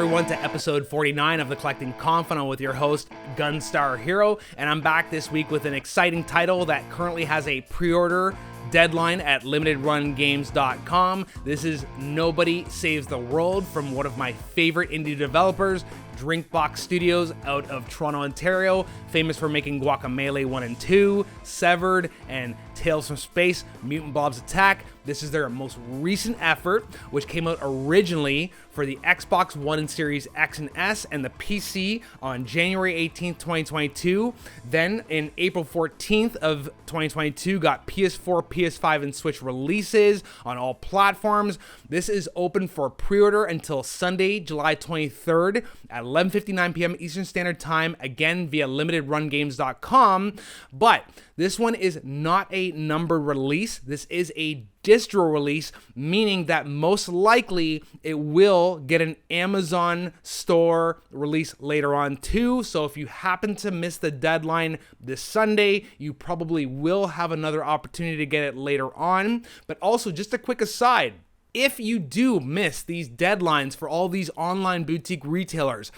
everyone to episode 49 of the Collecting Confidant with your host, GunstarHero, and I'm back this week with an exciting title that currently has a pre-order deadline at limitedrungames.com. This is Nobody Saves the World from one of my favorite indie developers, Drinkbox Studios out of Toronto, Ontario, famous for making Guacamelee 1 and 2, Severed, and Tales from Space, Mutant Blob's Attack. This is their most recent effort, which came out originally for the Xbox One and Series X and S and the PC on January 18th, 2022. Then in April 14th of 2022, got PS4, PS5, and Switch releases on all platforms. This is open for pre-order until Sunday, July 23rd at 11:59 p.m. Eastern Standard Time, again via limitedrungames.com. But this one is not a numbered release. This is a distro release, meaning that most likely it will get an Amazon store release later on too. So if you happen to miss the deadline this Sunday, you probably will have another opportunity to get it later on. But also, just a quick aside, if you do miss these deadlines for all these online boutique retailers,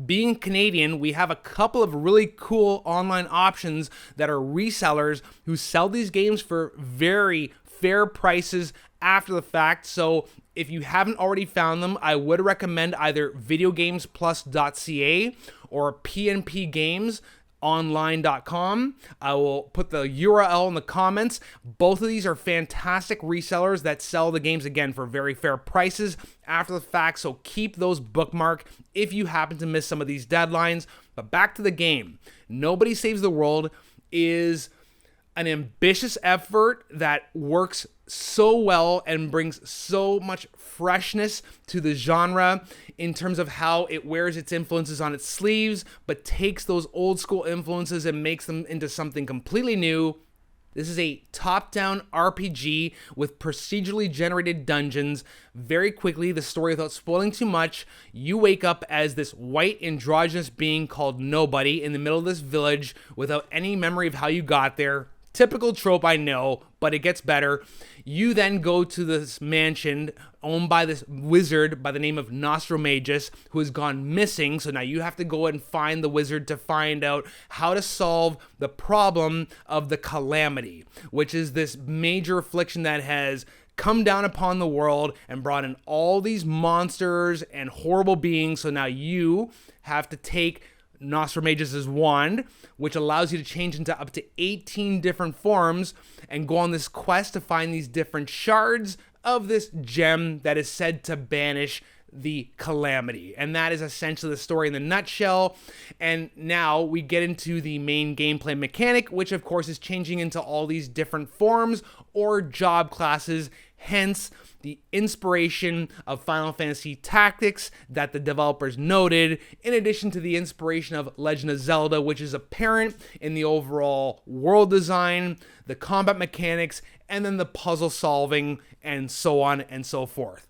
being Canadian, we have a couple of really cool online options that are resellers who sell these games for very fair prices after the fact. So if you haven't already found them, I would recommend either videogamesplus.ca or pnpgamesonline.com. I will put the URL in the comments. Both of these are fantastic resellers that sell the games, again, for very fair prices after the fact, so keep those bookmarked if you happen to miss some of these deadlines. But back to the game. Nobody Saves the World is an ambitious effort that works so well and brings so much freshness to the genre in terms of how it wears its influences on its sleeves, but takes those old school influences and makes them into something completely new. This is a top-down RPG with procedurally generated dungeons. Very quickly, the story without spoiling too much, you wake up as this white androgynous being called Nobody in the middle of this village without any memory of how you got there. Typical trope, I know, but it gets better. You then go to this mansion owned by this wizard by the name of Nostromagus, who has gone missing. So now you have to go and find the wizard to find out how to solve the problem of the calamity, which is this major affliction that has come down upon the world and brought in all these monsters and horrible beings. So now you have to take Nostromagus' wand, which allows you to change into up to 18 different forms and go on this quest to find these different shards of this gem that is said to banish the calamity. And that is essentially the story in the nutshell. And now we get into the main gameplay mechanic, which of course is changing into all these different forms or job classes, hence the inspiration of Final Fantasy Tactics that the developers noted, in addition to the inspiration of Legend of Zelda, which is apparent in the overall world design, the combat mechanics, and then the puzzle solving, and so on and so forth.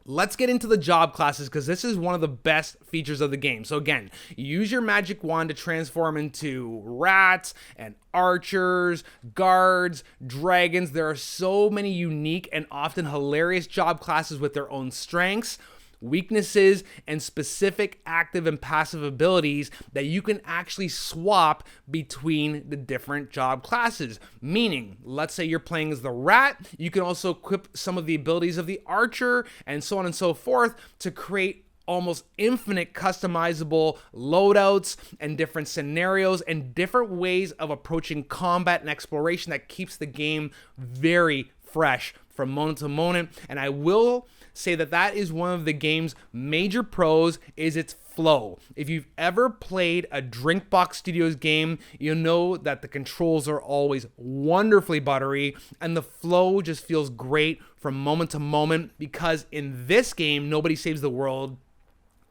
Let's get into the job classes, because this is one of the best features of the game. So again, you use your magic wand to transform into rats and archers, guards, dragons. There are so many unique and often hilarious job classes with their own strengths, weaknesses, and specific active and passive abilities that you can actually swap between the different job classes. Meaning, let's say you're playing as the rat, you can also equip some of the abilities of the archer, and so on and so forth, to create almost infinite customizable loadouts and different scenarios and different ways of approaching combat and exploration that keeps the game very fresh from moment to moment. And I will say that that is one of the game's major pros, is its flow. If you've ever played a Drinkbox Studios game, you'll know that the controls are always wonderfully buttery and the flow just feels great from moment to moment, because in this game, Nobody Saves the World,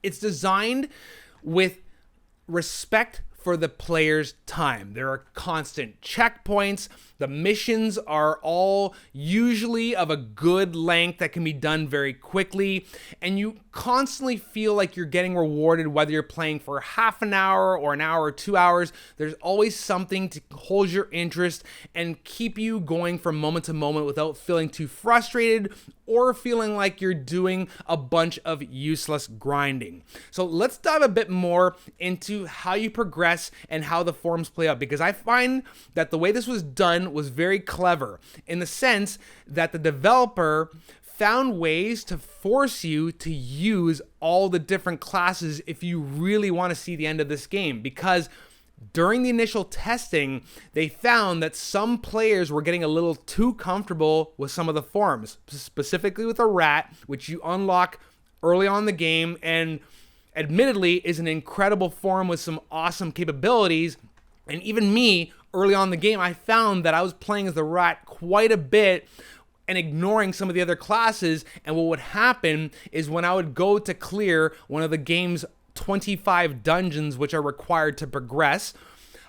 it's designed with respect for the player's time. There are constant checkpoints. The missions are all usually of a good length that can be done very quickly, and you constantly feel like you're getting rewarded whether you're playing for half an hour or an hour or 2 hours. There's always something to hold your interest and keep you going from moment to moment without feeling too frustrated or feeling like you're doing a bunch of useless grinding. So let's dive a bit more into how you progress and how the forms play out, because I find that the way this was done was very clever in the sense that the developer found ways to force you to use all the different classes if you really want to see the end of this game, because during the initial testing, they found that some players were getting a little too comfortable with some of the forms, specifically with a rat, which you unlock early on in the game, and admittedly is an incredible form with some awesome capabilities. And even me, early on in the game, I found that I was playing as the rat quite a bit and ignoring some of the other classes. And what would happen is when I would go to clear one of the game's 25 dungeons which are required to progress,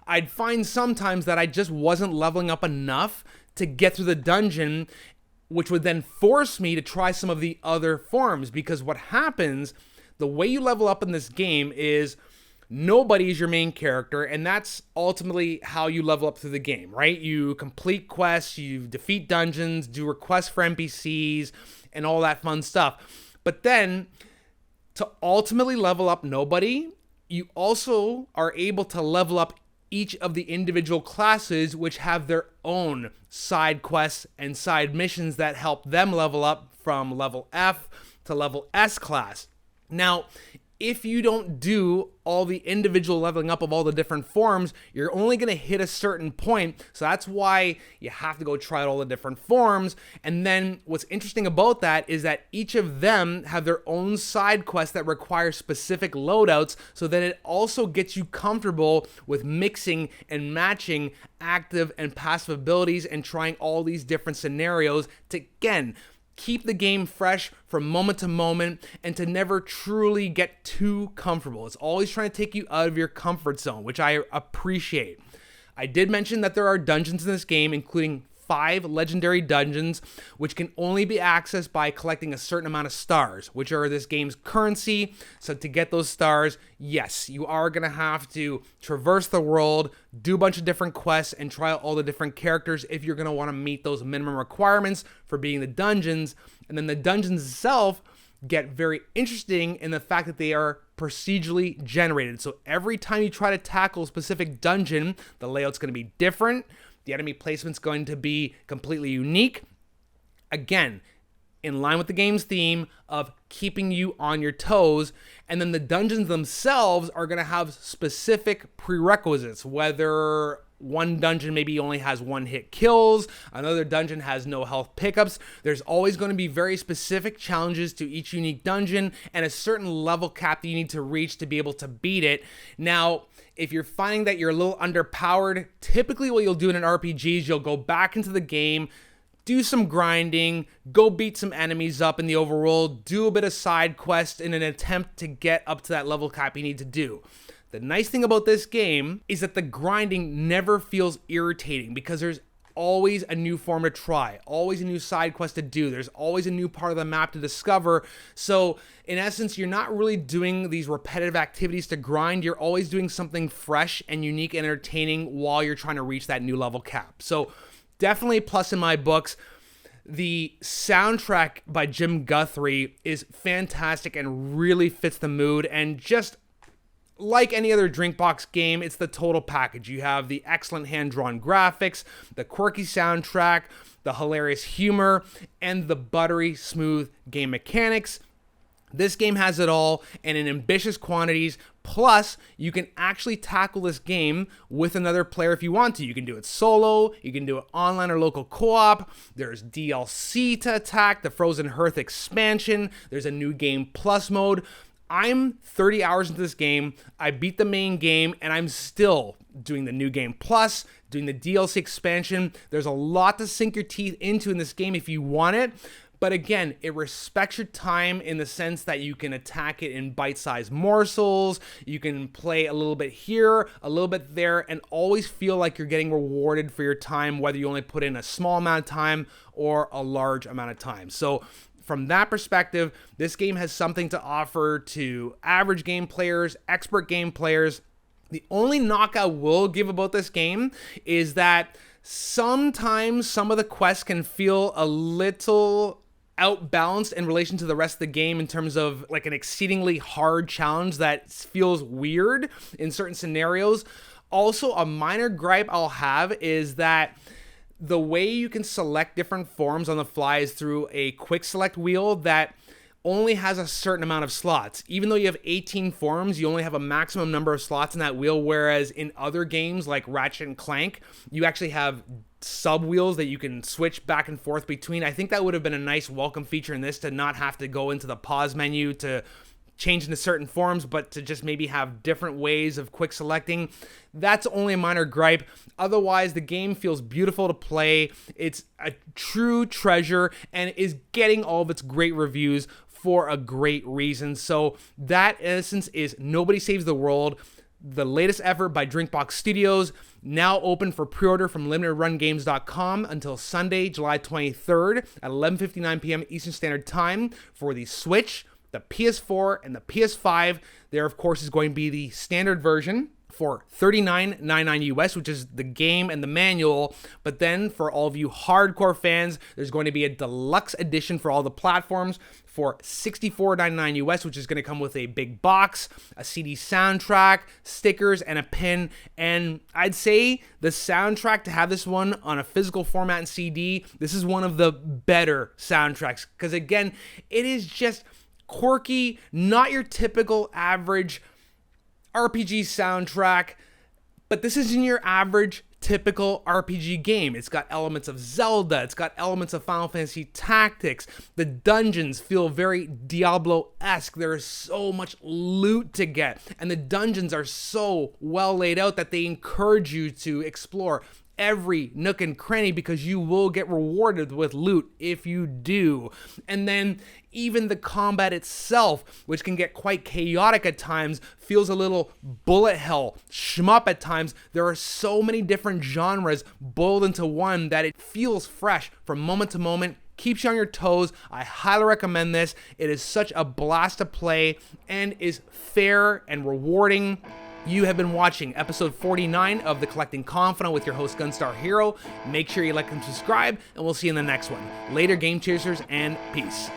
I'd find sometimes that I just wasn't leveling up enough to get through the dungeon, which would then force me to try some of the other forms. Because what happens, the way you level up in this game is nobody is your main character, and that's ultimately how you level up through the game, right? You complete quests, you defeat dungeons, do requests for NPCs, and all that fun stuff. But then, to ultimately level up nobody, you also are able to level up each of the individual classes, which have their own side quests and side missions that help them level up from level F to level S class. Now, if you don't do all the individual leveling up of all the different forms, you're only going to hit a certain point. So that's why you have to go try out all the different forms. And then what's interesting about that is that each of them have their own side quests that require specific loadouts, so that it also gets you comfortable with mixing and matching active and passive abilities and trying all these different scenarios to, again, keep the game fresh from moment to moment and to never truly get too comfortable. It's always trying to take you out of your comfort zone, which I appreciate. I did mention that there are dungeons in this game, including 5 legendary dungeons, which can only be accessed by collecting a certain amount of stars, which are this game's currency. So to get those stars, yes, you are going to have to traverse the world, do a bunch of different quests, and try out all the different characters if you're going to want to meet those minimum requirements for being the dungeons. And then the dungeons itself get very interesting in the fact that they are procedurally generated. So every time you try to tackle a specific dungeon, the layout's going to be different. The enemy placement's going to be completely unique. Again, in line with the game's theme of keeping you on your toes. And then the dungeons themselves are going to have specific prerequisites, whether one dungeon maybe only has 1-hit kills, another dungeon has no health pickups. There's always going to be very specific challenges to each unique dungeon and a certain level cap that you need to reach to be able to beat it. Now, if you're finding that you're a little underpowered, typically what you'll do in an RPG is you'll go back into the game, do some grinding, go beat some enemies up in the overworld, do a bit of side quest in an attempt to get up to that level cap you need to do. The nice thing about this game is that the grinding never feels irritating, because there's always a new form to try, always a new side quest to do, there's always a new part of the map to discover. So in essence, you're not really doing these repetitive activities to grind, you're always doing something fresh and unique and entertaining while you're trying to reach that new level cap. So definitely a plus in my books. The soundtrack by Jim Guthrie is fantastic and really fits the mood, and just like any other Drinkbox game, it's the total package. You have the excellent hand-drawn graphics, the quirky soundtrack, the hilarious humor, and the buttery smooth game mechanics. This game has it all, and in ambitious quantities. Plus, you can actually tackle this game with another player if you want to. You can do it solo, you can do it online or local co-op. There's DLC to attack, the Frozen Hearth expansion. There's a new game plus mode. I'm 30 hours into this game. I beat the main game, and I'm still doing the new game plus, doing the DLC expansion. There's a lot to sink your teeth into in this game if you want it. But again, it respects your time in the sense that you can attack it in bite-sized morsels. You can play a little bit here, a little bit there, and always feel like you're getting rewarded for your time, whether you only put in a small amount of time or a large amount of time. So from that perspective, this game has something to offer to average game players, expert game players. The only knock I will give about this game is that sometimes some of the quests can feel a little outbalanced in relation to the rest of the game in terms of like an exceedingly hard challenge that feels weird in certain scenarios. Also, a minor gripe I'll have is that the way you can select different forms on the fly is through a quick select wheel that only has a certain amount of slots. Even though you have 18 forms, you only have a maximum number of slots in that wheel, whereas in other games like Ratchet and Clank, you actually have sub wheels that you can switch back and forth between. I think that would have been a nice welcome feature in this, to not have to go into the pause menu to change into certain forms, but to just maybe have different ways of quick selecting. That's only a minor gripe. Otherwise, the game feels beautiful to play. It's a true treasure and is getting all of its great reviews for a great reason. So that, in essence, is Nobody Saves the World, the latest effort by Drinkbox Studios, now open for pre-order from limitedrungames.com until Sunday, July 23rd at 11:59 p.m. Eastern Standard Time for the Switch, the PS4, and the PS5. There, of course, is going to be the standard version for $39.99 US, which is the game and the manual. But then for all of you hardcore fans, there's going to be a deluxe edition for all the platforms for $64.99 US, which is going to come with a big box, a CD soundtrack, stickers, and a pin. And I'd say the soundtrack, to have this one on a physical format and CD, this is one of the better soundtracks. Because again, it is just quirky, not your typical average RPG soundtrack, but this isn't your average typical RPG game. It's got elements of Zelda, it's got elements of Final Fantasy Tactics. The dungeons feel very Diablo-esque. There is so much loot to get, and the dungeons are so well laid out that they encourage you to explore every nook and cranny, because you will get rewarded with loot if you do. And then even the combat itself, which can get quite chaotic at times, feels a little bullet hell shmup at times. There are so many different genres boiled into one that it feels fresh from moment to moment, keeps you on your toes. I highly recommend this. It is such a blast to play and is fair and rewarding. You have been watching episode 49 of The Collecting Confidant with your host, GunstarHero. Make sure you like and subscribe, and we'll see you in the next one. Later, Game Chasers, and peace.